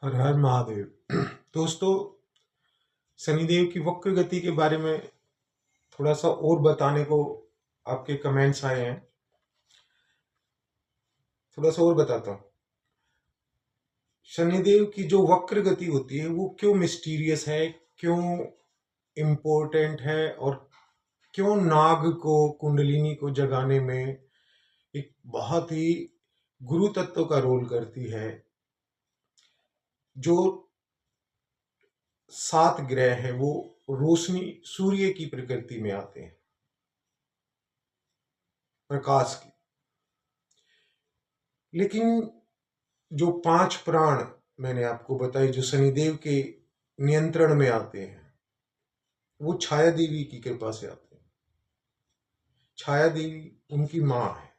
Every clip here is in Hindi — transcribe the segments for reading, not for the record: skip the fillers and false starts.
हर हर महादेव। दोस्तों, शनिदेव की वक्र गति के बारे में थोड़ा सा और बताने को आपके कमेंट्स आए हैं। थोड़ा सा और बताता हूँ। शनिदेव की जो वक्र गति होती है वो क्यों मिस्टीरियस है, क्यों इम्पोर्टेंट है और क्यों नाग को, कुंडलिनी को जगाने में एक बहुत ही गुरु तत्व का रोल करती है। जो 7 ग्रह हैं वो रोशनी सूर्य की प्रकृति में आते हैं, प्रकाश की। लेकिन जो 5 प्राण मैंने आपको बताए जो शनिदेव के नियंत्रण में आते हैं, वो छाया देवी की कृपा से आते हैं। छाया देवी उनकी माँ है।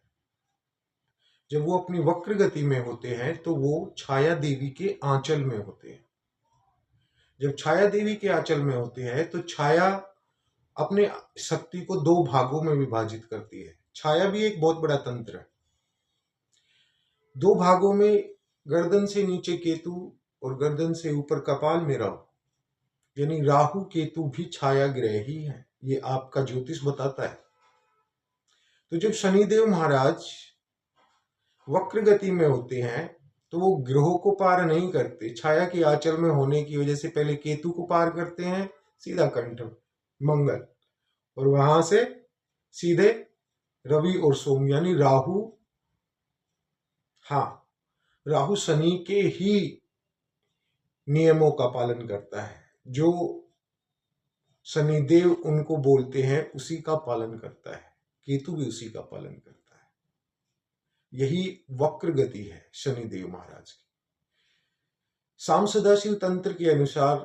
जब वो अपनी वक्र गति में होते हैं तो वो छाया देवी के आंचल में होते हैं। जब छाया देवी के आंचल में होते हैं तो छाया अपने शक्ति को 2 भागों में विभाजित करती है। छाया भी एक बहुत बड़ा तंत्र है। 2 भागों में, गर्दन से नीचे केतु और गर्दन से ऊपर कपाल में राहु, यानी राहु केतु भी छाया ग्रह ही है। ये आपका ज्योतिष बताता है। तो जब शनिदेव महाराज वक्र गति में होते हैं तो वो ग्रहों को पार नहीं करते। छाया के आंचल में होने की वजह से पहले केतु को पार करते हैं, सीधा कंठ मंगल, और वहां से सीधे रवि और सोम, यानी राहु। हाँ, राहु शनि के ही नियमों का पालन करता है। जो शनिदेव उनको बोलते हैं उसी का पालन करता है। केतु भी उसी का पालन करता है। यही वक्र गति है शनिदेव महाराज की। साम सदाशिव तंत्र के अनुसार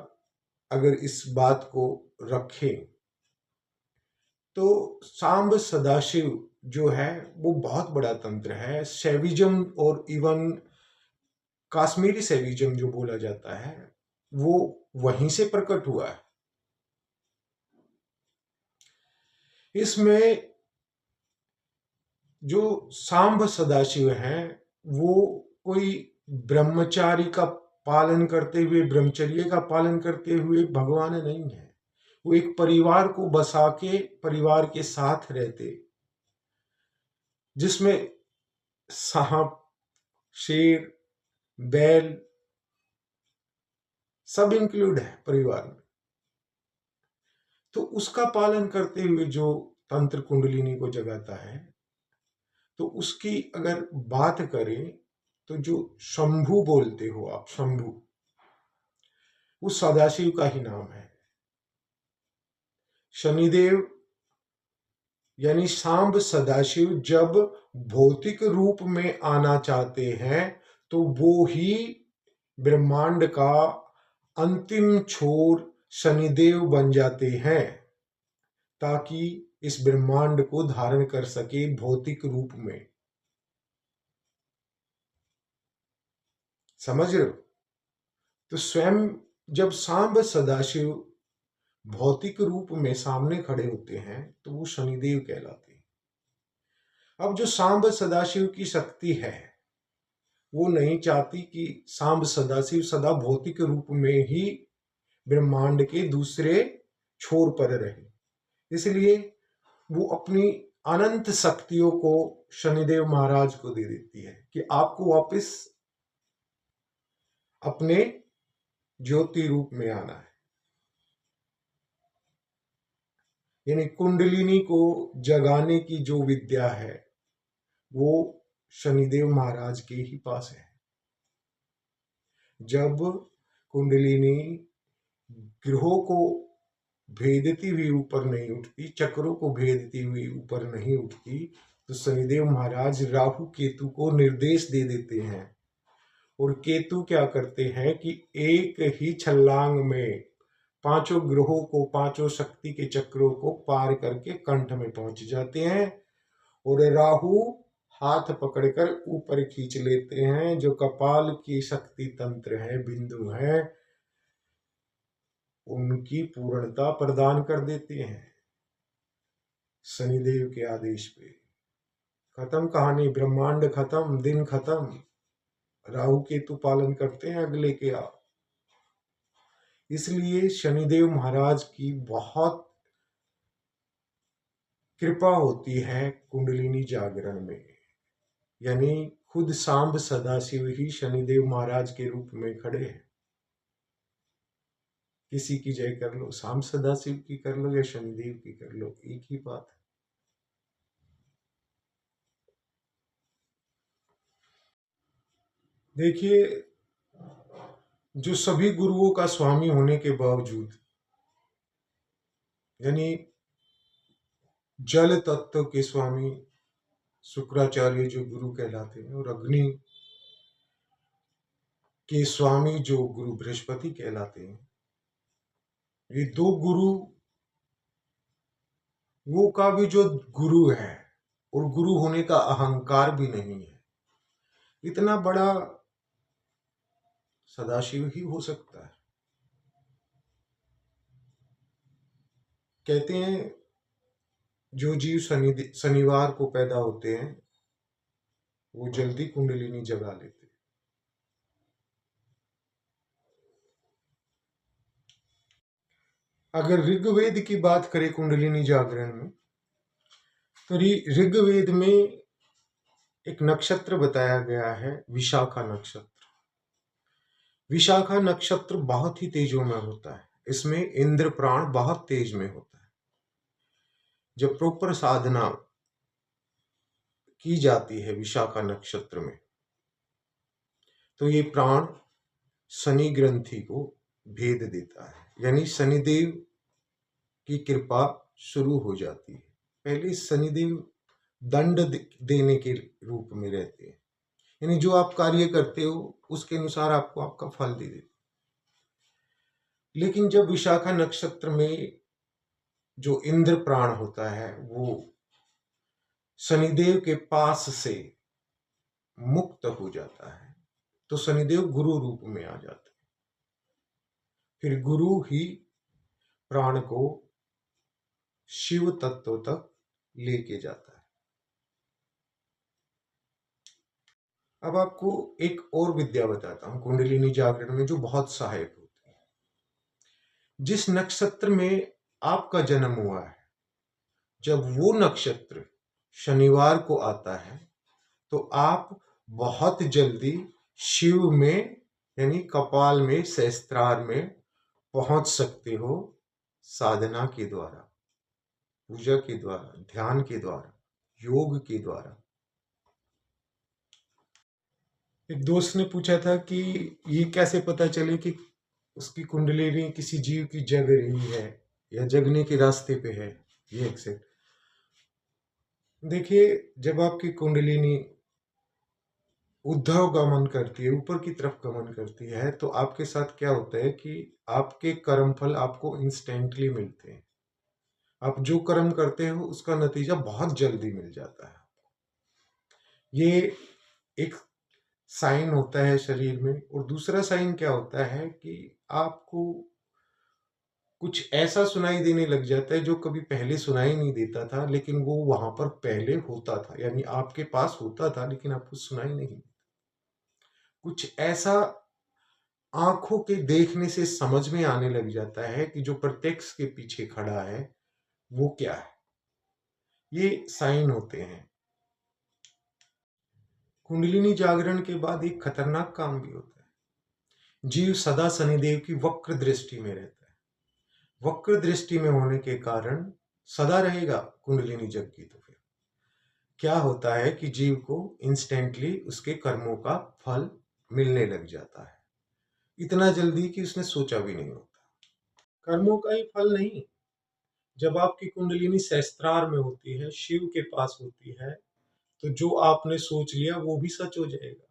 अगर इस बात को रखें तो सांब सदाशिव जो है वो बहुत बड़ा तंत्र है। शैविज्म और इवन काश्मीरी शैविज्म जो बोला जाता है वो वहीं से प्रकट हुआ है। इसमें जो सांब सदाशिव हैं वो कोई ब्रह्मचारी का पालन करते हुए, ब्रह्मचर्य का पालन करते हुए भगवान नहीं है। वो एक परिवार को बसा के परिवार के साथ रहते, जिसमें सांप, शेर, बैल सब इंक्लूड है परिवार में। तो उसका पालन करते हुए जो तंत्र कुंडलिनी को जगाता है, तो उसकी अगर बात करें तो जो शंभु बोलते हो आप, शंभु, वो सदाशिव का ही नाम है। शनिदेव यानी सांब सदाशिव जब भौतिक रूप में आना चाहते हैं तो वो ही ब्रह्मांड का अंतिम छोर शनिदेव बन जाते हैं, ताकि इस ब्रह्मांड को धारण कर सके भौतिक रूप में। समझ रहे हो? तो स्वयं जब सांब सदाशिव भौतिक रूप में सामने खड़े होते हैं तो वो शनिदेव कहलाते हैं। अब जो सांब सदाशिव की शक्ति है वो नहीं चाहती कि सांब सदाशिव सदा भौतिक रूप में ही ब्रह्मांड के दूसरे छोर पर रहे। इसलिए वो अपनी अनंत शक्तियों को शनिदेव महाराज को दे देती है कि आपको वापस अपने ज्योति रूप में आना है। यानी कुंडलिनी को जगाने की जो विद्या है वो शनिदेव महाराज के ही पास है। जब कुंडलिनी ग्रहों को भेदती हुई ऊपर नहीं उठती, चक्रों को भेदती हुई ऊपर नहीं उठती, तो शनिदेव महाराज राहु केतु को निर्देश दे देते हैं। और केतु क्या करते हैं कि एक ही छलांग में 5 ग्रहों को, 5 शक्ति के चक्रों को पार करके कंठ में पहुंच जाते हैं। और राहु हाथ पकड़कर ऊपर खींच लेते हैं। जो कपाल की शक्ति तंत्र है, बिंदु है, उनकी पूर्णता प्रदान कर देते हैं शनिदेव के आदेश पे। खत्म कहानी, ब्रह्मांड खत्म, दिन खत्म। राहु केतु पालन करते हैं अगले के आप। इसलिए शनिदेव महाराज की बहुत कृपा होती है कुंडलिनी जागरण में। यानी खुद सांब सदाशिव ही शनिदेव महाराज के रूप में खड़े हैं। किसी की जय कर लो, सांब सदाशिव की कर लो या शनिदेव की कर लो, एक ही बात है। देखिए, जो सभी गुरुओं का स्वामी होने के बावजूद, यानी जल तत्व के स्वामी शुक्राचार्य जो गुरु कहलाते हैं, और अग्नि के स्वामी जो गुरु बृहस्पति कहलाते हैं, ये दो गुरु वो का भी जो गुरु है, और गुरु होने का अहंकार भी नहीं है। इतना बड़ा सदाशिव ही हो सकता है। कहते हैं जो जीव शनिवार को पैदा होते हैं वो जल्दी कुंडलिनी जगा लेते हैं। अगर ऋग्वेद की बात करें कुंडलिनी जागरण में, तो ऋग्वेद में एक नक्षत्र बताया गया है, विशाखा नक्षत्र। विशाखा नक्षत्र बहुत ही तेजों में होता है। इसमें इंद्र प्राण बहुत तेज में होता है। जब प्रॉपर साधना की जाती है विशाखा नक्षत्र में, तो ये प्राण शनि ग्रंथि को भेद देता है। यानी शनिदेव की कृपा शुरू हो जाती है। पहले शनिदेव दंड देने के रूप में रहते हैं, यानी जो आप कार्य करते हो उसके अनुसार आपको आपका फल दे देते। लेकिन जब विशाखा नक्षत्र में जो इंद्र प्राण होता है वो शनिदेव के पास से मुक्त हो जाता है, तो शनिदेव गुरु रूप में आ जाते हैं। फिर गुरु ही प्राण को शिव तत्व तक लेके जाता है। अब आपको एक और विद्या बताता हूं कुंडलिनी जागरण में, जो बहुत सहायक होती है। जिस नक्षत्र में आपका जन्म हुआ है, जब वो नक्षत्र शनिवार को आता है, तो आप बहुत जल्दी शिव में, यानी कपाल में, सहस्त्रार में पहुंच सकते हो, साधना के द्वारा, पूजा के द्वारा, ध्यान के द्वारा, योग के द्वारा। एक दोस्त ने पूछा था कि ये कैसे पता चले कि उसकी कुंडलिनी किसी जीव की जग रही है या जगने के रास्ते पे है। ये एक्सेप्ट देखिए, जब आपकी कुंडलिनी उद्धव गमन करती है, ऊपर की तरफ गमन करती है, तो आपके साथ क्या होता है कि आपके कर्मफल आपको इंस्टेंटली मिलते हैं। आप जो कर्म करते हो उसका नतीजा बहुत जल्दी मिल जाता है। ये एक साइन होता है शरीर में। और दूसरा साइन क्या होता है कि आपको कुछ ऐसा सुनाई देने लग जाता है जो कभी पहले सुनाई नहीं देता था, लेकिन वो वहां पर पहले होता था। यानी आपके पास होता था लेकिन आपको सुनाई नहीं। कुछ ऐसा आंखों के देखने से समझ में आने लग जाता है कि जो प्रत्यक्ष के पीछे खड़ा है वो क्या है। ये साइन होते हैं। कुंडलिनी जागरण के बाद एक खतरनाक काम भी होता है। जीव सदा शनिदेव की वक्र दृष्टि में रहता है। वक्र दृष्टि में होने के कारण सदा रहेगा कुंडलिनी जगगी। तो फिर क्या होता है कि जीव को इंस्टेंटली उसके कर्मों का फल मिलने लग जाता है, इतना जल्दी कि उसने सोचा भी नहीं होता। कर्मों का ही फल नहीं, जब आपकी कुंडलिनी सहस्त्रार में होती है, शिव के पास होती है, तो जो आपने सोच लिया वो भी सच हो जाएगा।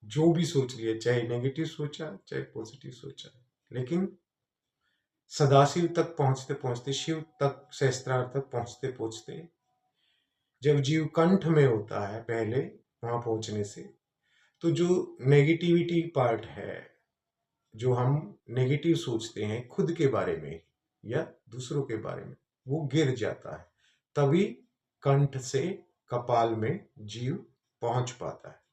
जो भी सोच लिया, चाहे नेगेटिव सोचा चाहे पॉजिटिव सोचा, लेकिन सदाशिव तक पहुंचते पहुंचते, शिव तक, सहस्त्रार तक पहुंचते पहुंचते, जब जीव कंठ में होता है पहले, वहां पहुंचने से, तो जो नेगेटिविटी पार्ट है, जो हम नेगेटिव सोचते हैं खुद के बारे में या दूसरों के बारे में, वो गिर जाता है। तभी कंठ से कपाल में जीव पहुंच पाता है।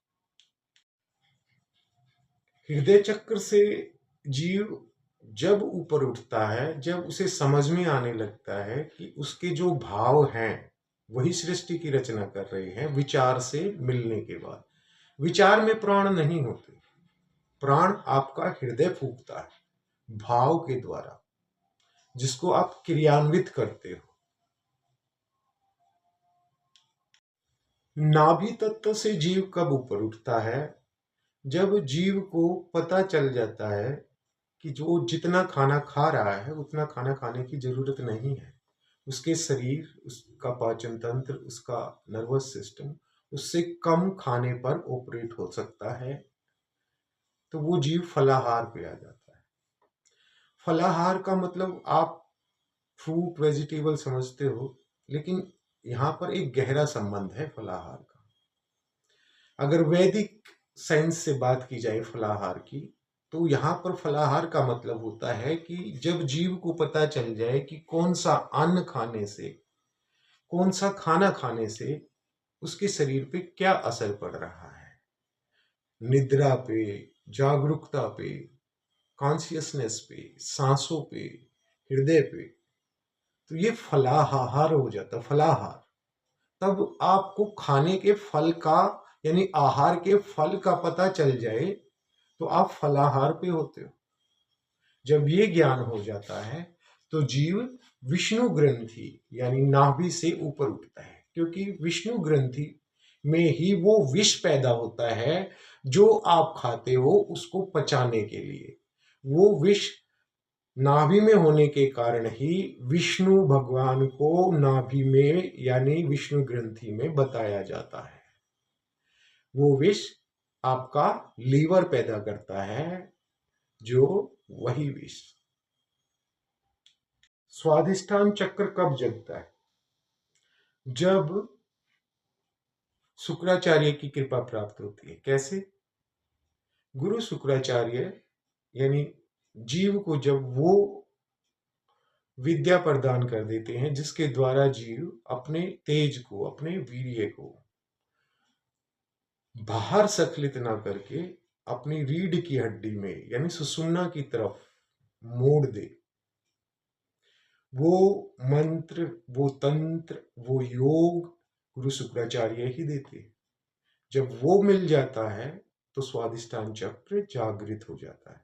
हृदय चक्र से जीव जब ऊपर उठता है, जब उसे समझ में आने लगता है कि उसके जो भाव हैं वही सृष्टि की रचना कर रहे हैं, विचार से मिलने के बाद। विचार में प्राण नहीं होते, प्राण आपका हृदय फूंकता है भाव के द्वारा, जिसको आप क्रियान्वित करते हो। नाभि तत्व से जीव कब ऊपर उठता है? जब जीव को पता चल जाता है कि जो जितना खाना खा रहा है उतना खाना खाने की जरूरत नहीं है। उसके शरीर, उसका पाचन तंत्र, उसका नर्वस सिस्टम उससे कम खाने पर ऑपरेट हो सकता है, तो वो जीव फलाहार पे आ जाता है। फलाहार का मतलब आप फ्रूट वेजिटेबल समझते हो, लेकिन यहाँ पर एक गहरा संबंध है फलाहार का। अगर वैदिक साइंस से बात की जाए फलाहार की, तो यहाँ पर फलाहार का मतलब होता है कि जब जीव को पता चल जाए कि कौन सा अन्न खाने से, कौन सा खाना खाने से उसके शरीर पे क्या असर पड़ रहा है, निद्रा पे, जागरूकता पे, कॉन्शियसनेस पे, सांसों पे, हृदय पे, तो ये फलाहार हो जाता। फलाहार तब आपको खाने के फल का, यानी आहार के फल का पता चल जाए तो आप फलाहार पे होते हो। जब ये ज्ञान हो जाता है तो जीव विष्णु ग्रंथि यानी नाभि से ऊपर उठता है, क्योंकि विष्णु ग्रंथि में ही वो विष पैदा होता है जो आप खाते हो उसको पचाने के लिए। वो विष नाभि में होने के कारण ही विष्णु भगवान को नाभि में यानी विष्णु ग्रंथि में बताया जाता है। वो विष आपका लीवर पैदा करता है, जो वही विष। स्वादिष्ठान चक्र कब जगता है? जब शुक्राचार्य की कृपा प्राप्त होती है। कैसे? गुरु शुक्राचार्य यानी जीव को जब वो विद्या प्रदान कर देते हैं जिसके द्वारा जीव अपने तेज को, अपने वीर्य को बाहर संकलित ना करके अपनी रीढ़ की हड्डी में यानी सुषुम्ना की तरफ मोड़ दे, वो मंत्र, वो तंत्र, वो योग गुरु शुक्राचार्य ही देते। जब वो मिल जाता है तो स्वादिष्ठान चक्र जागृत हो जाता है।